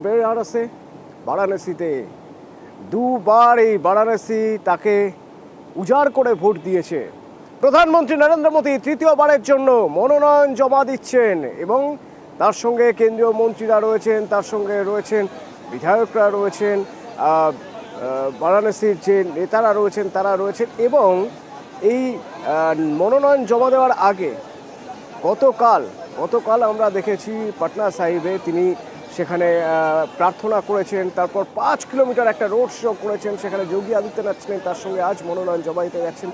বেনারসে বারাণসীতে দুবার এই বারাণসী তাকে উজাড় করে ভোট দিয়েছে। প্রধানমন্ত্রী নরেন্দ্র মোদী তৃতীয়বারের জন্য মনোনয়ন জমা দিচ্ছেন এবং তার সঙ্গে কেন্দ্রীয় মন্ত্রীরা রয়েছেন, তার সঙ্গে রয়েছেন বিধায়করা রয়েছেন, বারাণসীর যে নেতারা রয়েছেন তারা রয়েছেন। এবং এই মনোনয়ন জমা দেওয়ার আগে গতকাল আমরা দেখেছি পাটনা সাহিবে তিনি সেখানে প্রার্থনা করেছেন, তারপর 5 কিলোমিটার একটা রোড শো করেছেন, সেখানে যোগী আদিত্যনাথ ছিলেন, তার সঙ্গে আজ মনোনয়ন জমা দিতে যাচ্ছেন।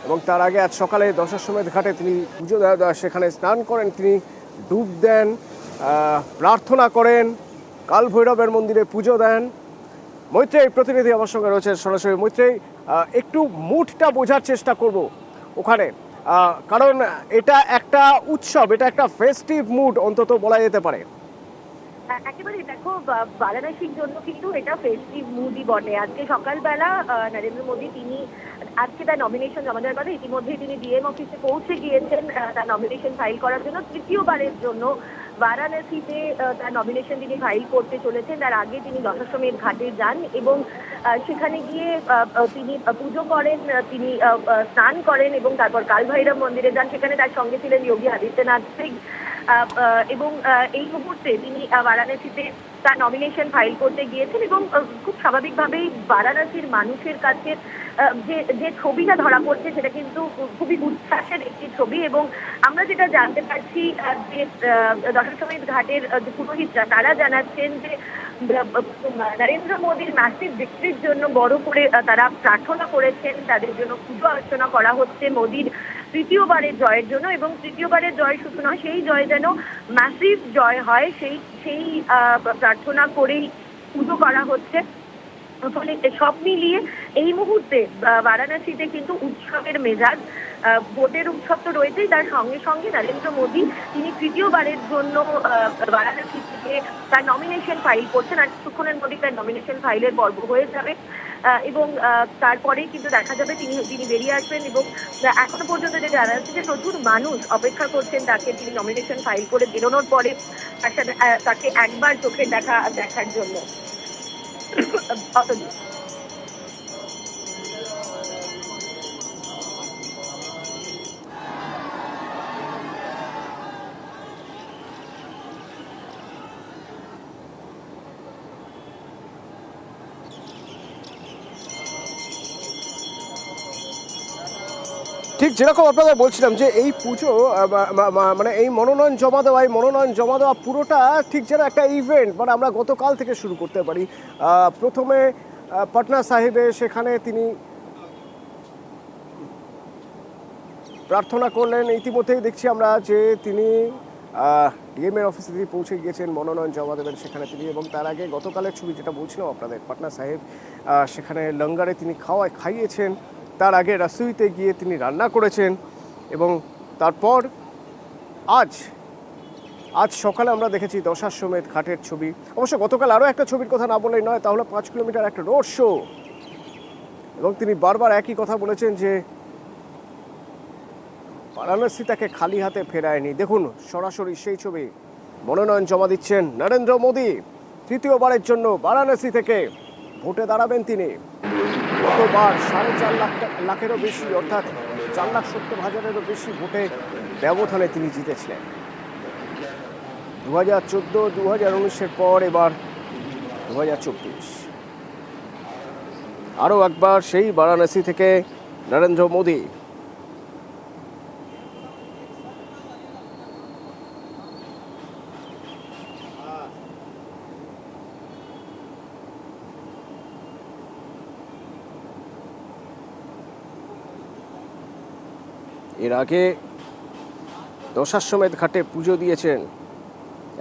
এবং তার আগে আজ সকালে দশাশ্বমেধ ঘাটে তিনি পুজো সেখানে স্নান করেন, তিনি ডুব দেন, প্রার্থনা করেন, কাল ভৈরবের মন্দিরে পুজো দেন। মৈত্রেয়ী প্রতিনিধি আমার সঙ্গে রয়েছে সরাসরি। মৈত্রেয়ী, একটু মুডটা বোঝার চেষ্টা করব ওখানে, কারণ এটা একটা উৎসব, এটা একটা ফেস্টিভ মুড অন্তত বলা যেতে পারে। একেবারে দেখো, বারাণসীর জন্য কিন্তু এটা ফেস্টিভ মুডই বটে। আজকে সকালবেলা নরেন্দ্র মোদী তিনি আজকে তার নমিনেশন জমা দেওয়ার পরে ইতিমধ্যেই তিনি ডিএম অফিসে পৌঁছে গিয়েছেন তার নমিনেশন ফাইল করার জন্য। তৃতীয়বারের জন্য বারাণসীতে তার নমিনেশন তিনি ফাইল করতে চলেছেন। তার আগে তিনি দশাশ্বমেধ ঘাটে যান এবং সেখানে গিয়ে তিনি পুজো করেন, তিনি স্নান করেন এবং তারপর কাল ভৈরব মন্দিরে যান। সেখানে তার সঙ্গে ছিলেন যোগী আদিত্যনাথ সিং এবং এই মুহূর্তে তিনি বারাণসীতে তার নমিনেশন ফাইল করতে গিয়েছেন এবং খুব স্বাভাবিকভাবেই বারাণসীর মানুষের কাছে যে ছবিটা ধরা পড়ছে সেটা কিন্তু খুবই উচ্ছ্বাসের একটি ছবি। এবং আমরা যেটা জানতে পারছি যে দশাশ্বমেধ ঘাটের যে পুরোহিতরা তারা জানাচ্ছেন যে নরেন্দ্র মোদীর ম্যাসিভ ভিক্টরির জন্য বড় করে তারা প্রার্থনা করেছেন, তাদের জন্য পুজো অর্চনা করা হচ্ছে মোদীর তৃতীয়বারের জয়ের জন্য। এবং তৃতীয়বারের জয় শুধু নয়, সেই জয় যেন ম্যাসিভ জয় হয়, সেই প্রার্থনা করেই পুজো করা হচ্ছে। ফলে সব মিলিয়ে এই মুহূর্তে বারাণসীতে কিন্তু উৎসবের মেজাজ। ভোটের উৎসব তো রয়েছেই, তার সঙ্গে সঙ্গে নরেন্দ্র মোদী তিনি তৃতীয়বারের জন্য বারাণসী থেকে তার নমিনেশন ফাইল করছেন। আর কিছুক্ষণের মধ্যে তার নমিনেশন ফাইলের পর্ব হয়ে যাবে এবং তারপরেই কিন্তু দেখা যাবে তিনি বেরিয়ে আসবেন। এবং এখনো পর্যন্ত যে জানা যাচ্ছে যে প্রচুর মানুষ অপেক্ষা করছেন তাকে, তিনি নমিনেশন ফাইল করে বেরোনোর পরে তাকে একবার চোখে দেখার জন্য। ঠিক যেরকম আপনাদের বলছিলাম যে এই পুজো মানে এই মনোনয়ন জমা দেওয়া পুরোটা ঠিক যেন একটা ইভেন্ট, মানে আমরা গতকাল থেকে শুরু করতে পারি। প্রথমে পাটনা সাহিবে সেখানে তিনি প্রার্থনা করলেন, ইতিমধ্যেই দেখছি আমরা যে তিনি ডিএমএর অফিসে তিনি পৌঁছে গিয়েছেন, মনোনয়ন জমা দেবেন সেখানে তিনি। এবং তার আগে গতকালের ছবি যেটা বলছিলাম আপনাদের, পাটনা সাহিব সেখানে লঙ্গারে তিনি খাইয়েছেন, তার আগে রাসুইতে গিয়ে তিনি রান্না করেছেন। এবং তারপর আজ সকালে আমরা দেখেছি দশাশ্বমেধ ঘাটের ছবি। অবশ্য গতকাল আরও একটা ছবির কথা না বললেই নয়, তাহলে 5 কিলোমিটার একটা রোড শো। এবং তিনি বারবার একই কথা বলেছেন যে বারাণসী তাকে খালি হাতে ফেরায়নি। দেখুন সরাসরি সেই ছবি, মনোনয়ন জমা দিচ্ছেন নরেন্দ্র মোদী, তৃতীয়বারের জন্য বারাণসী থেকে ভোটে দাঁড়াবেন তিনি। গতবার 4.5 লাখেরও বেশি, অর্থাৎ 4,70,000-এরও বেশি ভোটে ব্যবধানে তিনি জিতেছিলেন 2014, 2019-এর পর এবার 2024। আরও একবার সেই বারাণসী থেকে নরেন্দ্র মোদী। এর আগে দশাশ্বমেধ ঘাটে পুজো দিয়েছেন,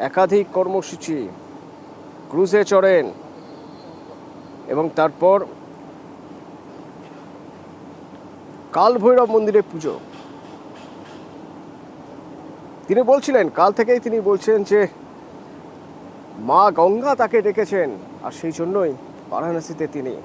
একাধিক কর্মসূচি, ক্রুজে চড়েন এবং তারপর কাল ভৈরব মন্দিরে পুজো। তিনি বলছিলেন, কাল থেকেই তিনি বলছেন যে মা গঙ্গা তাকে ডেকেছেন, আর সেই জন্যই বারাণসীতে তিনি।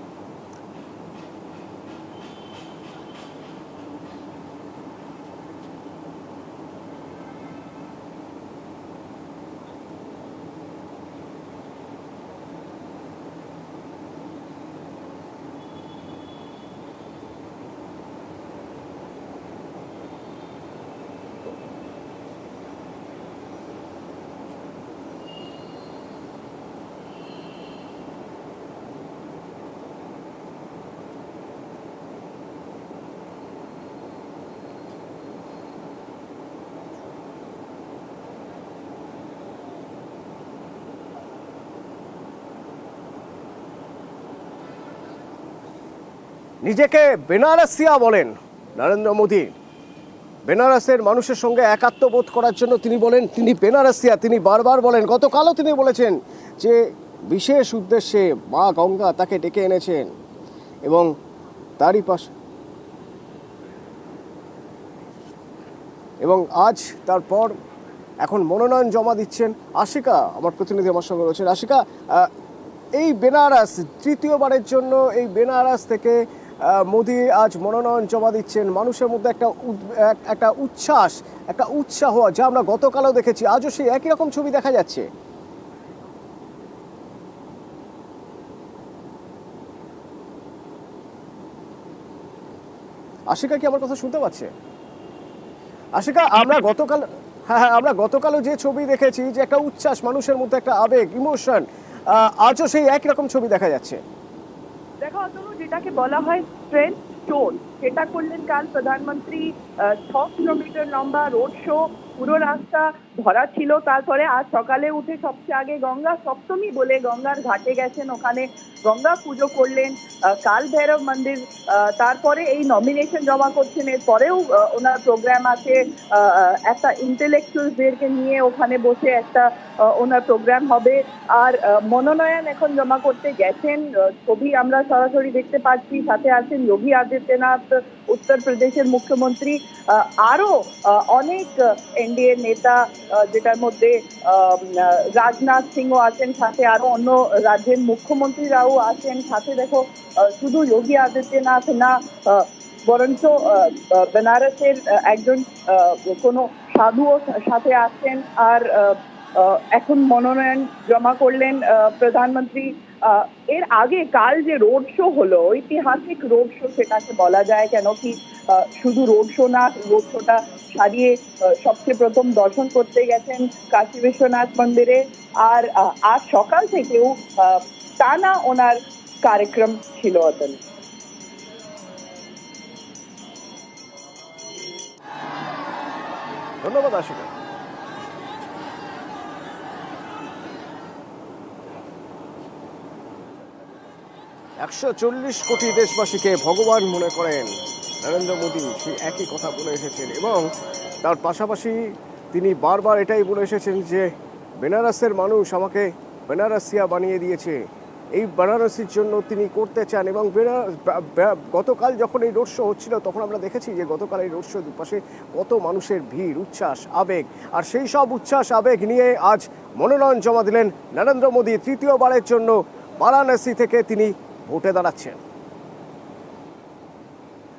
নিজেকে বেনারসিয়া বলেন নরেন্দ্র মোদী। বেনারসের মানুষের সঙ্গে একাত্মবোধ করার জন্য তিনি বলেন তিনি বেনারসিয়া। তিনি বারবার বলেন, গতকালও তিনি বলেছেন যে বিশেষ উদ্দেশ্যে মা গঙ্গা তাকে ডেকে এনেছেন এবং তারই পাশে এবং আজ তারপর এখন মনোনয়ন জমা দিচ্ছেন আশিকা। আমার প্রতিনিধি আমার সঙ্গে রয়েছেন। আশিকা, এই বেনারস তৃতীয়বারের জন্য এই বেনারস থেকে মোদি আজ মনোনয়ন জমা দিচ্ছেন। মানুষের মধ্যে একটা উচ্ছ্বাস, একটা উৎসাহ যা আমরা গতকালও দেখেছি, আজও সেই একই রকম ছবি দেখা যাচ্ছে। আশিকা কি আমার কথা শুনতে পাচ্ছে? আশিকা, আমরা গতকালও যে ছবি দেখেছি, যে একটা উচ্ছ্বাস, মানুষের মধ্যে একটা আবেগ, ইমোশন, আজও সেই একই রকম ছবি দেখা যাচ্ছে। দেখো অতনু, যেটাকে বলা হয় স্ট্রেন্থ স্টোন, সেটা করলেন কাল প্রধানমন্ত্রী। 6 কিলোমিটার লম্বা রোড শো, পুরো রাস্তা ভরা ছিল। তারপরে আজ সকালে উঠে সবচেয়ে আগে গঙ্গা সপ্তমী বলে গঙ্গার ঘাটে গেছেন, ওখানে গঙ্গা পুজো করলেন। কাল ভৈরব মন্দির, তারপরে এই নমিনেশন জমা করছেন। এরপরেও ওনার প্রোগ্রাম আছে, একটা ইন্টেলেকচুয়ালসদেরকে নিয়ে ওখানে বসে একটা ওনার প্রোগ্রাম হবে। আর মনোনয়ন এখন জমা করতে গেছেন, ছবি আমরা সরাসরি দেখতে পাচ্ছি। সাথে আছেন যোগী আদিত্যনাথ, উত্তরপ্রদেশের মুখ্যমন্ত্রী, আরো অনেক এনডিএ নেতা, যেটার মধ্যে রাজনাথ সিংও আছেন, সাথে আরো অন্য রাজ্যের মুখ্যমন্ত্রীরাও আছেন। সাথে দেখো শুধু যোগী আদিত্যনাথ না, বরঞ্চ বেনারসের একজন কোনো সাধুও সাথে আসছেন। আর এখন মনোনয়ন জমা করলেন প্রধানমন্ত্রী। এর আগে কাল যে রোড শো হলো, ঐতিহাসিক রোড শো সেটাকে বলা যায়, কেন কি শুধু রোড শো না, রোড শোটা সারিয়ে সবচেয়ে প্রথম দর্শন করতে গেছেন কাশী বিশ্বনাথ মন্দিরে। আর আজ সকাল থেকেও টানা ওনার কার্যক্রম ছিল। ধন্যবাদ আশিকা। $140 কোটি দেশবাসীকে ভগবান মনে করেন নরেন্দ্র মোদী, সেই একই কথা বলে এসেছেন। এবং তার পাশাপাশি তিনি বারবার এটাই বলে এসেছেন যে বেনারসের মানুষ আমাকে বেনারসিয়া বানিয়ে দিয়েছে, এই বেনারসির জন্য তিনি করতে চান। এবং গতকাল যখন এই রোড শো হচ্ছিল, তখন আমরা দেখেছি যে গতকাল এই রোড শো দুপাশে কত মানুষের ভিড়, উচ্ছ্বাস, আবেগ। আর সেই সব উচ্ছ্বাস আবেগ নিয়ে আজ মনোনয়ন জমা দিলেন নরেন্দ্র মোদী। তৃতীয়বারের জন্য বারাণসী থেকে তিনি ভোটে দাঁড়াচ্ছেন।